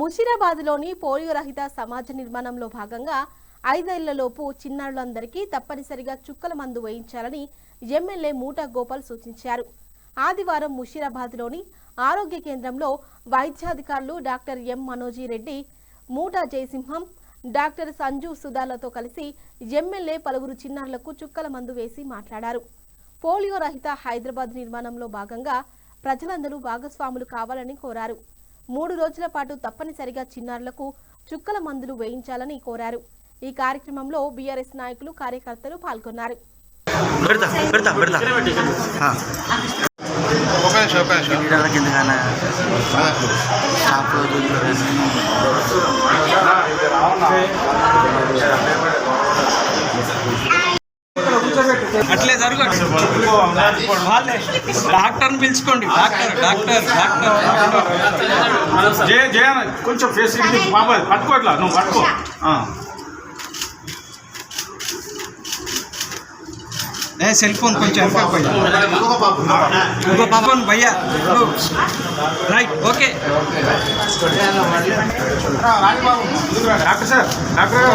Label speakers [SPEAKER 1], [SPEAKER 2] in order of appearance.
[SPEAKER 1] ముషీరాబాద్లోని polio రహిత సమాజ నిర్మాణంలో భాగంగా 5 ఏళ్లలోపు చిన్నారులందరికీ తప్పనిసరిగా చుక్కల మందు వేయించాలని ఎమ్మెల్యే మూటా గోపాల్ సూచించారు. ఆదివారం ముషీరాబాద్లోని ఆరోగ్య కేంద్రంలో వైద్యాధికారులు డాక్టర్ ఎం మనోజీ రెడ్డి, మూటా జయసింహం, డాక్టర్ సంజు సుధాలతో కలిసి ఎమ్మెల్యే పలువురు చిన్నారులకు చుక్కల మందు వేసి మాట్లాడారు. పోలియో రహిత హైదరాబాద్ నిర్మాణంలో భాగంగా ప్రజలందరూ భాగస్వాములు కావాలని కోరారు. 3 రోజుల పాటు తప్పనిసరిగా చిన్నారులకు చుక్కల మందులు వేయించాలని కోరారు. ఈ కార్యక్రమంలో బీఆర్ఎస్ నాయకులు, కార్యకర్తలు పాల్గొన్నారు.
[SPEAKER 2] అట్లే జరుగు. డాక్టర్ని పిలుచుకోండి. డాక్టర్
[SPEAKER 3] కొంచెం ఫేస్ బాబాయ్ పట్టుకోట్లా, నువ్వు పట్టుకో.
[SPEAKER 2] సెల్ ఫోన్ కొంచెం ఇంకో పాపం భయ్యా. Right, okay.
[SPEAKER 3] Doctor sir, doctor